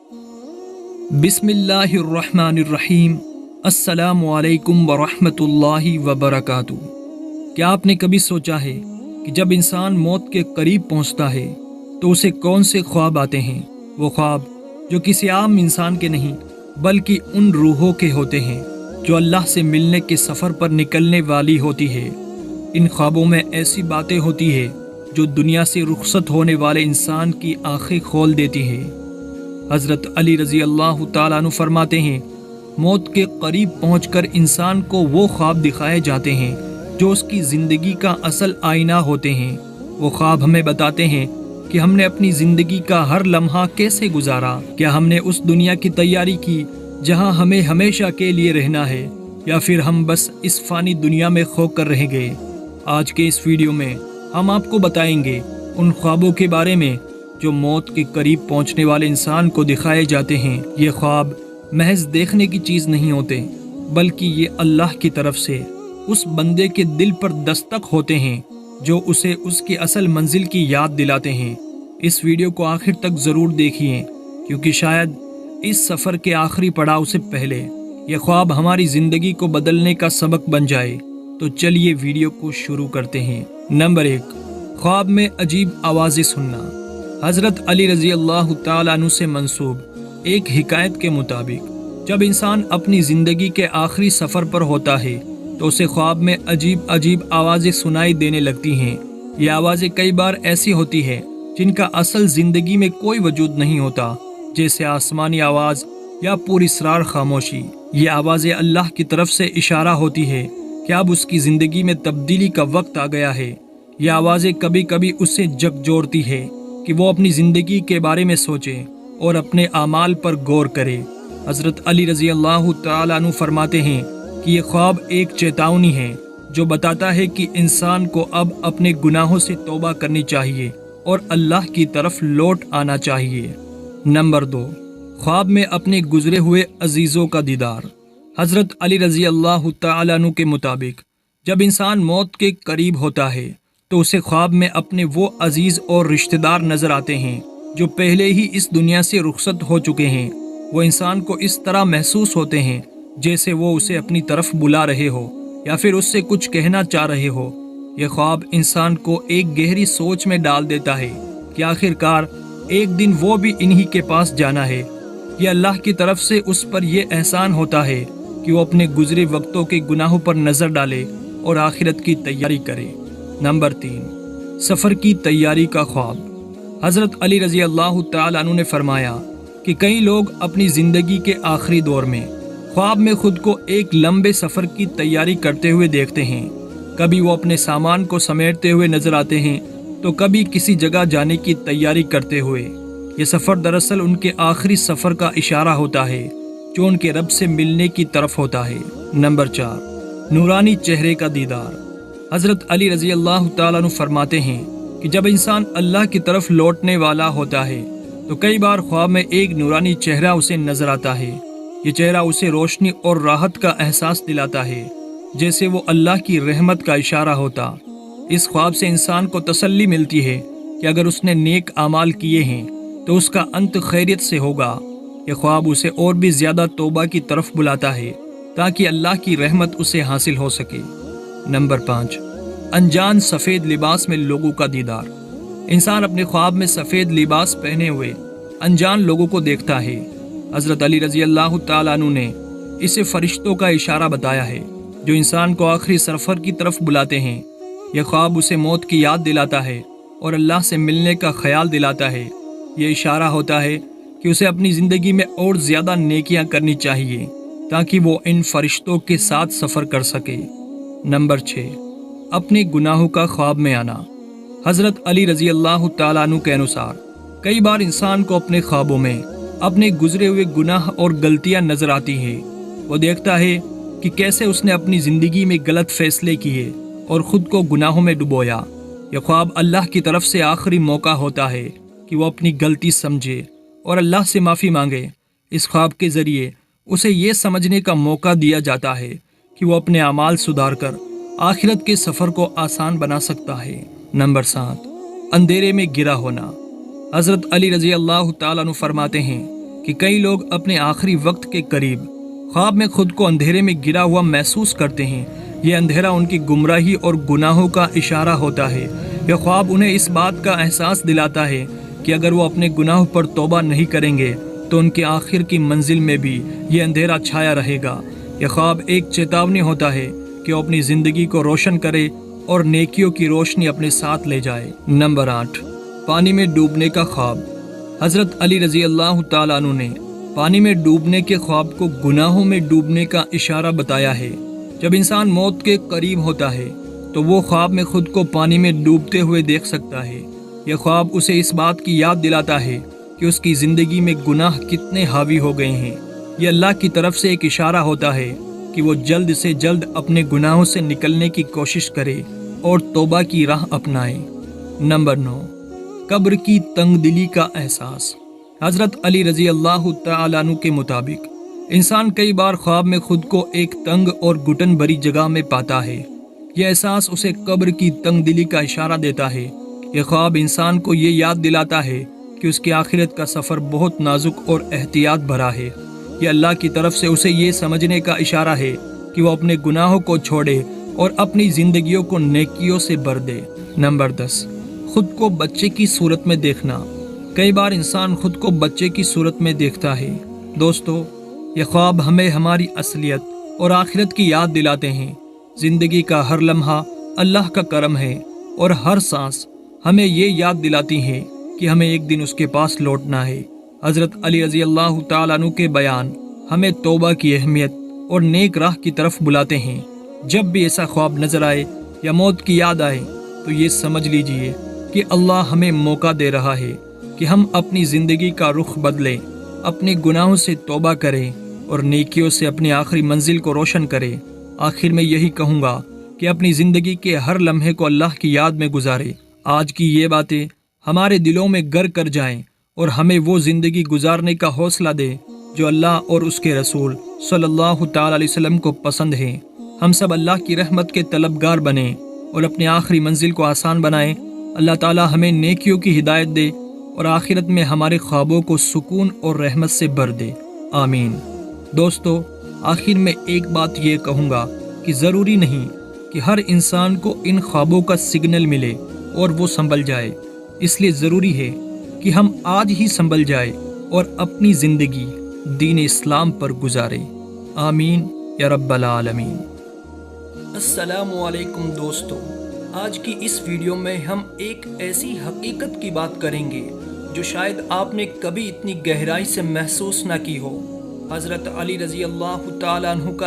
बिस्मिल्लाहिर्रहमानिर्रहीम। अस्सलामु अलैकुम वरहमतुल्लाहि वबरकातुहू। क्या आपने कभी सोचा है कि जब इंसान मौत के करीब पहुंचता है तो उसे कौन से ख्वाब आते हैं? वो ख्वाब जो किसी आम इंसान के नहीं बल्कि उन रूहों के होते हैं जो अल्लाह से मिलने के सफ़र पर निकलने वाली होती है। इन ख्वाबों में ऐसी बातें होती है जो दुनिया से रुखसत होने वाले इंसान की आंखें खोल देती है। हज़रत अली रज़ी अल्लाह ताला अन्हु फरमाते हैं, मौत के करीब पहुंचकर इंसान को वो ख्वाब दिखाए जाते हैं जो उसकी ज़िंदगी का असल आईना होते हैं। वो ख्वाब हमें बताते हैं कि हमने अपनी ज़िंदगी का हर लम्हा कैसे गुजारा। क्या हमने उस दुनिया की तैयारी की जहां हमें हमेशा के लिए रहना है, या फिर हम बस इस फ़ानी दुनिया में खोकर रह गए। आज के इस वीडियो में हम आपको बताएंगे उन ख्वाबों के बारे में जो मौत के करीब पहुंचने वाले इंसान को दिखाए जाते हैं। ये ख्वाब महज देखने की चीज़ नहीं होते, बल्कि ये अल्लाह की तरफ से उस बंदे के दिल पर दस्तक होते हैं जो उसे उसकी असल मंजिल की याद दिलाते हैं। इस वीडियो को आखिर तक ज़रूर देखिए, क्योंकि शायद इस सफ़र के आखिरी पड़ाव से पहले ये ख्वाब हमारी ज़िंदगी को बदलने का सबक बन जाए। तो चलिए वीडियो को शुरू करते हैं। नंबर 1, ख्वाब में अजीब आवाज़ें सुनना। हज़रत अली रज़ी अल्लाह ताला अन्हु से मंसूब एक हिकायत के मुताबिक जब इंसान अपनी ज़िंदगी के आखिरी सफ़र पर होता है तो उसे ख्वाब में अजीब अजीब आवाज़ें सुनाई देने लगती हैं। ये आवाज़ें कई बार ऐसी होती हैं जिनका असल ज़िंदगी में कोई वजूद नहीं होता, जैसे आसमानी आवाज़ या पुरस्रार खामोशी। ये आवाज़ें अल्लाह की तरफ से इशारा होती है कि अब उसकी ज़िंदगी में तब्दीली का वक्त आ गया है। ये आवाज़ें कभी कभी उससे झकझोरती है कि वो अपनी ज़िंदगी के बारे में सोचे और अपने आमाल पर गौर करे। हज़रत अली रज़ी अल्लाह ताला अन्हु फरमाते हैं कि ये ख्वाब एक चेतावनी है जो बताता है कि इंसान को अब अपने गुनाहों से तौबा करनी चाहिए और अल्लाह की तरफ लौट आना चाहिए। नंबर 2, ख्वाब में अपने गुजरे हुए अजीज़ों का दीदार। हज़रत अली रज़ी अल्लाह ताला अन्हु के मुताबिक जब इंसान मौत के करीब होता है तो उसे ख्वाब में अपने वो अजीज़ और रिश्तेदार नज़र आते हैं जो पहले ही इस दुनिया से रुखसत हो चुके हैं। वो इंसान को इस तरह महसूस होते हैं जैसे वो उसे अपनी तरफ बुला रहे हो या फिर उससे कुछ कहना चाह रहे हो। ये ख्वाब इंसान को एक गहरी सोच में डाल देता है कि आखिरकार एक दिन वो भी इन्हीं के पास जाना है। ये अल्लाह की तरफ से उस पर यह एहसान होता है कि वो अपने गुजरे वक्तों के गुनाहों पर नज़र डाले और आखिरत की तैयारी करे। नंबर 3, सफ़र की तैयारी का ख्वाब। हज़रत अली रज़ी अल्लाह ताला अन्हु ने फरमाया कि कई लोग अपनी ज़िंदगी के आखिरी दौर में ख्वाब में खुद को एक लंबे सफ़र की तैयारी करते हुए देखते हैं। कभी वो अपने सामान को समेटते हुए नज़र आते हैं तो कभी किसी जगह जाने की तैयारी करते हुए। ये सफ़र दरअसल उनके आखिरी सफ़र का इशारा होता है जो उनके रब से मिलने की तरफ होता है। नंबर 4, नूरानी चेहरे का दीदार। हज़रत अली रज़ी अल्लाह ताला अन्हु फरमाते हैं कि जब इंसान अल्लाह की तरफ लौटने वाला होता है तो कई बार ख्वाब में एक नूरानी चेहरा उसे नज़र आता है। ये चेहरा उसे रोशनी और राहत का एहसास दिलाता है, जैसे वो अल्लाह की रहमत का इशारा होता। इस ख्वाब से इंसान को तसल्ली मिलती है कि अगर उसने नेक आमाल किए हैं तो उसका अंत खैरियत से होगा। ये ख्वाब उसे और भी ज़्यादा तौबा की तरफ बुलाता है ताकि अल्लाह की रहमत उसे हासिल हो सके। नंबर 5, अनजान सफ़ेद लिबास में लोगों का दीदार। इंसान अपने ख्वाब में सफ़ेद लिबास पहने हुए अनजान लोगों को देखता है। हज़रत अली रज़ी अल्लाह ताला अन्हु ने इसे फ़रिश्तों का इशारा बताया है जो इंसान को आखिरी सफ़र की तरफ बुलाते हैं। यह ख्वाब उसे मौत की याद दिलाता है और अल्लाह से मिलने का ख्याल दिलाता है। यह इशारा होता है कि उसे अपनी ज़िंदगी में और ज़्यादा नेकियां करनी चाहिए ताकि वो इन फ़रिश्तों के साथ सफ़र कर सके। नंबर 6, अपने गुनाहों का ख्वाब में आना। हज़रत अली रज़ी अल्लाह ताला अन्हु के अनुसार कई बार इंसान को अपने ख्वाबों में अपने गुजरे हुए गुनाह और गलतियां नज़र आती हैं। वो देखता है कि कैसे उसने अपनी ज़िंदगी में गलत फ़ैसले किए और ख़ुद को गुनाहों में डुबोया। यह ख्वाब अल्लाह की तरफ से आखिरी मौका होता है कि वो अपनी गलती समझे और अल्लाह से माफ़ी मांगे। इस ख्वाब के ज़रिए उसे ये समझने का मौका दिया जाता है कि वो अपने अमाल सुधार कर आखिरत के सफ़र को आसान बना सकता है। नंबर 7, अंधेरे में गिरा होना। हज़रत अली रज़ी अल्लाह ताला अन्हु फरमाते हैं کہ کئی لوگ اپنے آخری وقت کے قریب خواب میں خود کو اندھیرے میں گرا ہوا محسوس کرتے ہیں۔ یہ اندھیرا ان کی گمراہی اور گناہوں کا اشارہ ہوتا ہے۔ یہ خواب انہیں اس بات کا احساس دلاتا ہے کہ اگر وہ اپنے گناہوں پر توبہ نہیں کریں گے تو ان کے آخر کی منزل میں بھی یہ اندھیرا چھایا رہے گا۔ یہ خواب ایک چیتاونی ہوتا ہے کہ وہ اپنی زندگی کو روشن کرے اور نیکیوں کی روشنی اپنے ساتھ لے جائے۔ نمبر 8، پانی میں ڈوبنے کا خواب۔ حضرت علی رضی اللہ تعالیٰ عنہ نے پانی میں ڈوبنے کے خواب کو گناہوں میں ڈوبنے کا اشارہ بتایا ہے۔ جب انسان موت کے قریب ہوتا ہے تو وہ خواب میں خود کو پانی میں ڈوبتے ہوئے دیکھ سکتا ہے۔ یہ خواب اسے اس بات کی یاد دلاتا ہے کہ اس کی زندگی میں گناہ کتنے حاوی ہو گئے ہیں۔ یہ اللہ کی طرف سے ایک اشارہ ہوتا ہے کہ وہ جلد سے جلد اپنے گناہوں سے نکلنے کی کوشش کرے اور توبہ کی راہ اپنائے۔ نمبر 9، قبر کی تنگ دلی کا احساس۔ حضرت علی رضی اللہ تعالیٰ عنہ کے مطابق انسان کئی بار خواب میں خود کو ایک تنگ اور گھٹن بھری جگہ میں پاتا ہے۔ یہ احساس اسے قبر کی تنگ دلی کا اشارہ دیتا ہے۔ یہ خواب انسان کو یہ یاد دلاتا ہے کہ اس کی آخرت کا سفر بہت نازک اور احتیاط بھرا ہے۔ یہ اللہ کی طرف سے اسے یہ سمجھنے کا اشارہ ہے کہ وہ اپنے گناہوں کو چھوڑے اور اپنی زندگیوں کو نیکیوں سے بھر دے۔ نمبر 10، خود کو بچے کی صورت میں دیکھنا۔ کئی بار انسان خود کو بچے کی صورت میں دیکھتا ہے۔ دوستو، یہ خواب ہمیں ہماری اصلیت اور آخرت کی یاد دلاتے ہیں۔ زندگی کا ہر لمحہ اللہ کا کرم ہے اور ہر سانس ہمیں یہ یاد دلاتی ہے کہ ہمیں ایک دن اس کے پاس لوٹنا ہے۔ حضرت علی رضی اللہ تعالیٰ عنہ کے بیان ہمیں توبہ کی اہمیت اور نیک راہ کی طرف بلاتے ہیں۔ جب بھی ایسا خواب نظر آئے یا موت کی یاد آئے تو یہ سمجھ لیجئے کہ اللہ ہمیں موقع دے رہا ہے کہ ہم اپنی زندگی کا رخ بدلیں، اپنے گناہوں سے توبہ کریں اور نیکیوں سے اپنی آخری منزل کو روشن کریں۔ آخر میں یہی کہوں گا کہ اپنی زندگی کے ہر لمحے کو اللہ کی یاد میں گزارے۔ آج کی یہ باتیں ہمارے دلوں میں گر کر جائیں اور ہمیں وہ زندگی گزارنے کا حوصلہ دے جو اللہ اور اس کے رسول صلی اللہ تعالیٰ علیہ وسلم کو پسند ہے۔ ہم سب اللہ کی رحمت کے طلبگار بنیں اور اپنی آخری منزل کو آسان بنائیں۔ اللہ تعالیٰ ہمیں نیکیوں کی ہدایت دے اور آخرت میں ہمارے خوابوں کو سکون اور رحمت سے بھر دے، آمین۔ دوستو، آخر میں ایک بات یہ کہوں گا کہ ضروری نہیں کہ ہر انسان کو ان خوابوں کا سگنل ملے اور وہ سنبھل جائے۔ اس لیے ضروری ہے کہ ہم آج ہی سنبھل جائے اور اپنی زندگی دین اسلام پر گزارے، آمین یا رب العالمین۔ السلام علیکم دوستو، آج کی اس ویڈیو میں ہم ایک ایسی حقیقت کی بات کریں گے جو شاید آپ نے کبھی اتنی گہرائی سے محسوس نہ کی ہو۔ حضرت علی رضی اللہ تعالیٰ عنہ کا